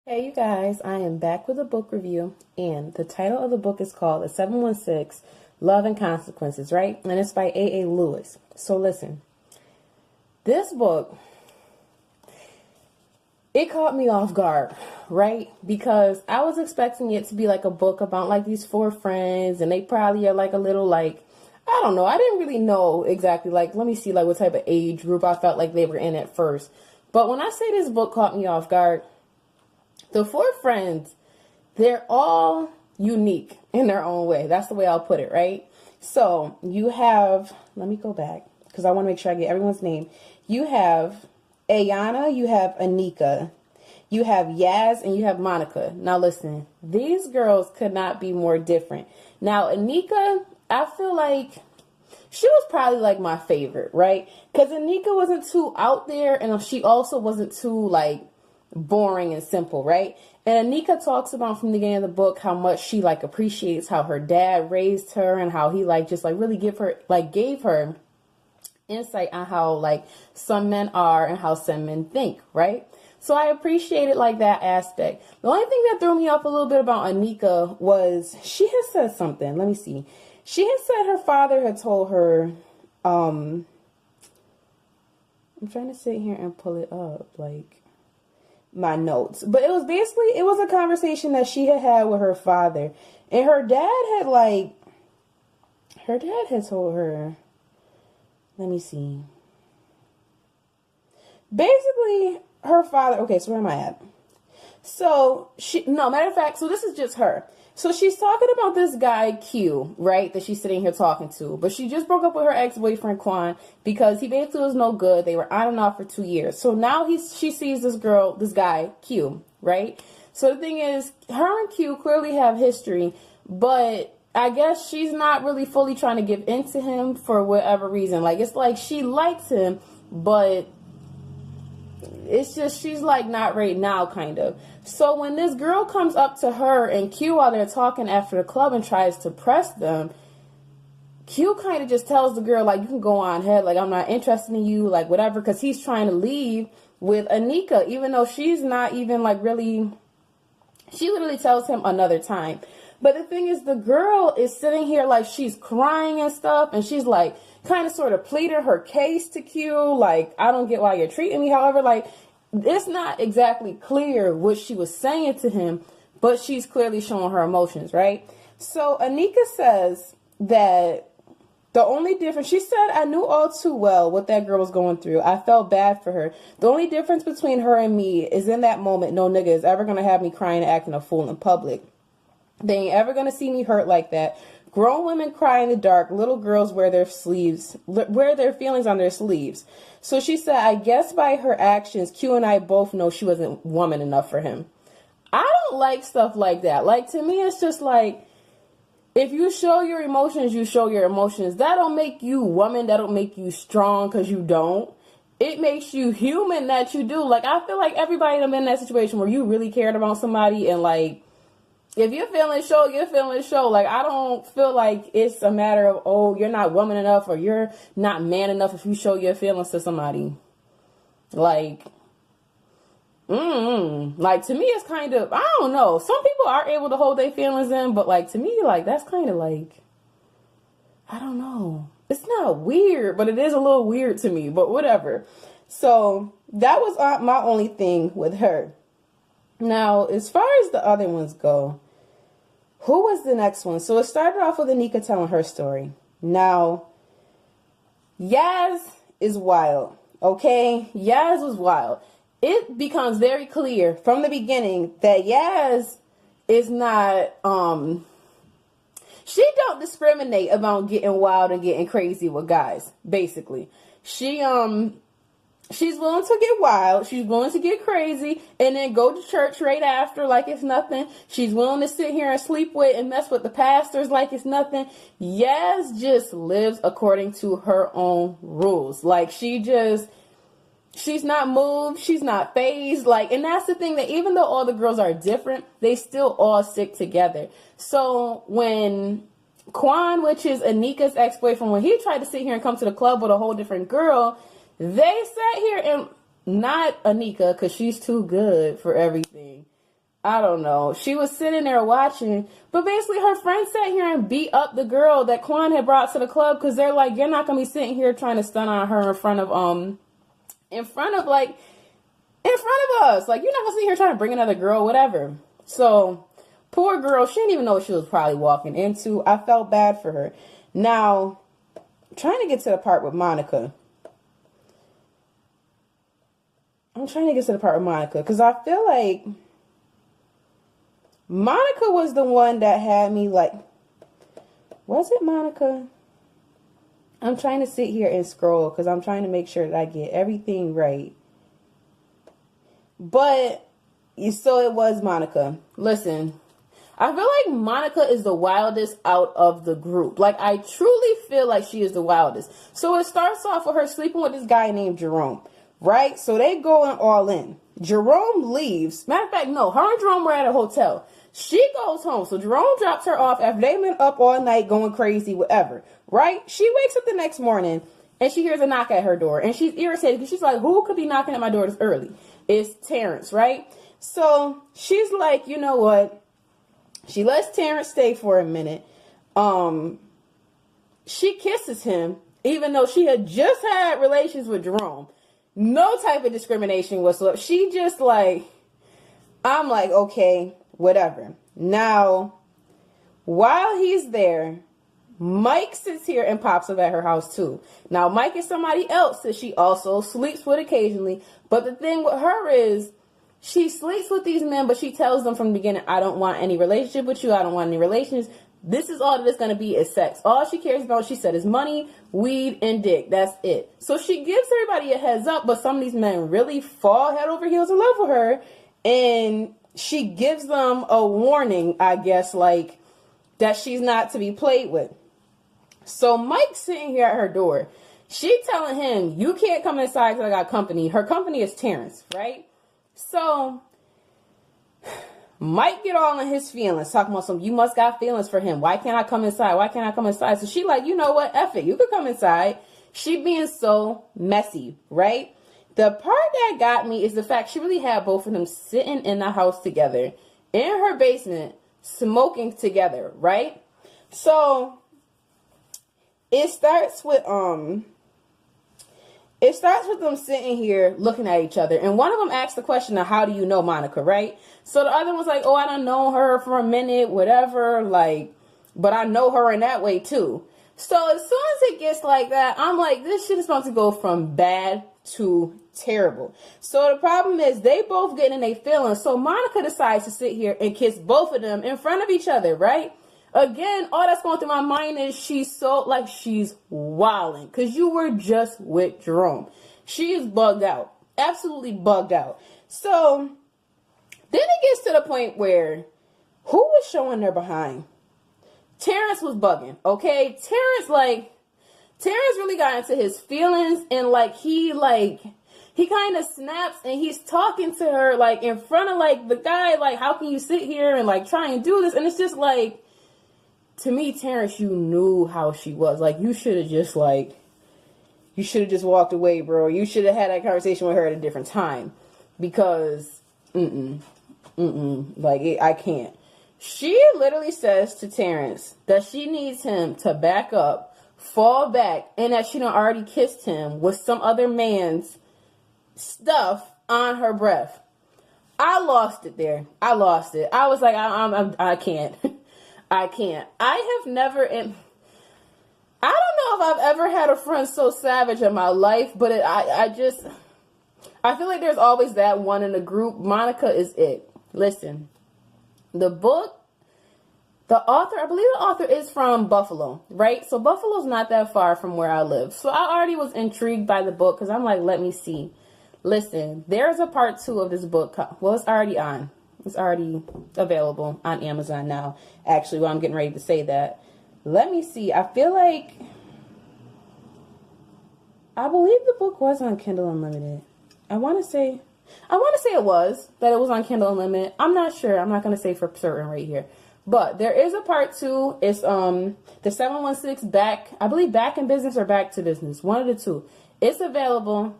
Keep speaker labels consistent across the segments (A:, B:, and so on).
A: Hey, you guys, I am back with a book review, and the title of the book is called The 716 Love and Consequences, right? And it's by A.A. Lewis. So listen, this book, it caught me off guard, right? Because I was expecting it to be like a book about like these four friends, and they probably are like a little like, I don't know. I didn't really know exactly, like, let me see like what type of age group I felt like they were in at first. But when I say this book caught me off guard, the four friends, they're all unique in their own way. That's the way I'll put it, right? So you have, let me go back because I want to make sure I get everyone's name. You have Ayana, you have Anika, you have Yaz, and you have Monica. Now listen, these girls could not be more different. Now Anika, I feel like she was probably like my favorite, right? Because Anika wasn't too out there, and she also wasn't too like boring and simple, right? And Anika talks about from the beginning of the book how much she like appreciates how her dad raised her and how he like just like really gave her insight on how like some men are and how some men think, right? So I appreciated like that aspect. The only thing that threw me off a little bit about Anika was she had said something. Let me see. She had said her father had told her, I'm trying to sit here and pull it up, like my notes, but it was a conversation that she had with her father, and her dad had told her, let me see, basically her father, okay, so where am I at? So matter of fact, so this is just her. So she's talking about this guy Q, right, that she's sitting here talking to. But she just broke up with her ex-boyfriend Quan because he basically was no good. They were on and off for 2 years. So now she sees this guy Q, right? So the thing is, her and Q clearly have history, but I guess she's not really fully trying to give in to him for whatever reason. Like, it's like she likes him, but it's just she's like not right now, kind of. So when this girl comes up to her and Q while they're talking after the club and tries to press them, Q kind of just tells the girl, like, you can go on ahead, like, I'm not interested in you, like, whatever, because he's trying to leave with Anika, even though she's not even like really, she literally tells him another time. But the thing is, the girl is sitting here like she's crying and stuff, and she's like kind of sort of pleading her case to Q, like, I don't get why you're treating me. However, like, it's not exactly clear what she was saying to him, but she's clearly showing her emotions, right? So Anika says that the only difference, she said, I knew all too well what that girl was going through. I felt bad for her. The only difference between her and me is in that moment, no nigga is ever going to have me crying and acting a fool in public. They ain't ever going to see me hurt like that. Grown women cry in the dark. Little girls wear their feelings on their sleeves. So she said, I guess by her actions, Q and I both know she wasn't woman enough for him. I don't like stuff like that. Like, to me, it's just like, if you show your emotions, you show your emotions. That don't make you woman. That don't make you strong, because you don't. It makes you human that you do. Like, I feel like everybody done been in that situation where you really cared about somebody, and like, if you're feeling show, you're feeling show. Like, I don't feel like it's a matter of, oh, you're not woman enough or you're not man enough if you show your feelings to somebody. Like, like, to me, it's kind of, I don't know. Some people are able to hold their feelings in, but like, to me, like, that's kind of like, I don't know. It's not weird, but it is a little weird to me, but whatever. So that was my only thing with her. Now, as far as the other ones go, who was the next one? So it started off with Anika telling her story. Now, Yaz is wild, okay? Yaz was wild. It becomes very clear from the beginning that Yaz is not, she don't discriminate about getting wild and getting crazy with guys, basically. She's willing to get wild. She's willing to get crazy and then go to church right after like it's nothing. She's willing to sit here and sleep with and mess with the pastors like it's nothing. Yaz just lives according to her own rules. Like, she's not moved. She's not phased. Like, and that's the thing, that even though all the girls are different, they still all stick together. So when Quan, which is Anika's ex-boyfriend, when he tried to sit here and come to the club with a whole different girl, they sat here and, not Anika, because she's too good for everything. I don't know. She was sitting there watching, but basically her friend sat here and beat up the girl that Quan had brought to the club because they're like, you're not gonna be sitting here trying to stun on her in front of us. Like, you're not gonna sit here trying to bring another girl, whatever. So, poor girl, she didn't even know what she was probably walking into. I felt bad for her. Now, trying to get to the part with Monica. I'm trying to get to the part with Monica because I feel like Monica was the one that had me like, was it Monica? I'm trying to sit here and scroll because I'm trying to make sure that I get everything right. But, so it was Monica. Listen, I feel like Monica is the wildest out of the group. Like, I truly feel like she is the wildest. So it starts off with her sleeping with this guy named Jerome, right? So they going all in. Jerome leaves. Matter of fact, no, her and Jerome were at a hotel. She goes home. So Jerome drops her off after they've been up all night going crazy, whatever, right? She wakes up the next morning and she hears a knock at her door. And she's irritated because she's like, who could be knocking at my door this early? It's Terrence, right? So she's like, you know what? She lets Terrence stay for a minute. She kisses him, even though she had just had relations with Jerome. No type of discrimination whatsoever. She just like, I'm like, okay, whatever. Now, while he's there, Mike sits here and pops up at her house too. Now, Mike is somebody else that she also sleeps with occasionally. But the thing with her is, she sleeps with these men, but she tells them from the beginning, I don't want any relationship with you. I don't want any relations. This is all that it's going to be is sex. All she cares about, she said, is money, weed, and dick. That's it. So she gives everybody a heads up, but some of these men really fall head over heels in love with her. And she gives them a warning, I guess, like, that she's not to be played with. So Mike's sitting here at her door. She telling him, you can't come inside because I got company. Her company is Terrence, right? So Mike get all in his feelings, talking about some, you must got feelings for him. Why can't I come inside? Why can't I come inside? So she like, you know what? F it. You could come inside. She being so messy, right? The part that got me is the fact she really had both of them sitting in the house together in her basement, smoking together, right? So it starts with them sitting here looking at each other. And one of them asks the question of, how do you know Monica, right? So the other one's like, oh, I don't know her for a minute, whatever, like, but I know her in that way too. So as soon as it gets like that, I'm like, this shit is supposed to go from bad to terrible. So the problem is they both getting in their feelings. So Monica decides to sit here and kiss both of them in front of each other, right? Again, all that's going through my mind is she's so, like, she's wilding. Because you were just with Jerome. She is bugged out. Absolutely bugged out. So, then it gets to the point where, who was showing their behind? Terrence was bugging, okay? Terrence really got into his feelings. And, he kind of snaps and he's talking to her, like, in front of, like, the guy. Like, how can you sit here and, like, try and do this? And it's just, like, to me, Terrence, you knew how she was. Like, you should have just walked away, bro. You should have had that conversation with her at a different time. Because, I can't. She literally says to Terrence that she needs him to back up, fall back, and that she done already kissed him with some other man's stuff on her breath. I lost it there. I lost it. I was like, I can't. I can't. I don't know if I've ever had a friend so savage in my life, but I feel like there's always that one in the group. Monica is it. Listen, the book, I believe the author is from Buffalo, right? So Buffalo's not that far from where I live. So I already was intrigued by the book because I'm like, let me see. Listen, there's a part 2 of this book. Well, it's already on. It's already available on Amazon now. Actually, well, I'm getting ready to say that. Let me see. I feel like, I believe the book was on Kindle Unlimited. I want to say it was on Kindle Unlimited. I'm not sure. I'm not going to say for certain right here. But there is a part 2. It's the 716 Back in Business or Back to Business. One of the two. It's available.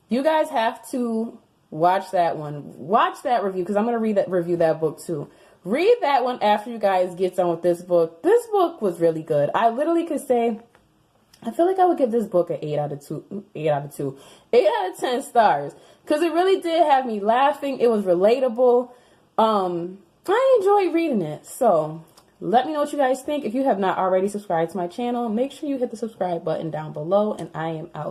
A: You guys have to Watch that one. Watch that review, because I'm going to review that book too. Read that one after you guys get done with this book. This book was really good. I literally could say, I feel like I would give this book an 8 out of 10 stars, because it really did have me laughing. It was relatable. I enjoyed reading it. So let me know what you guys think. If you have not already subscribed to my channel, make sure you hit the subscribe button down below, and I am out.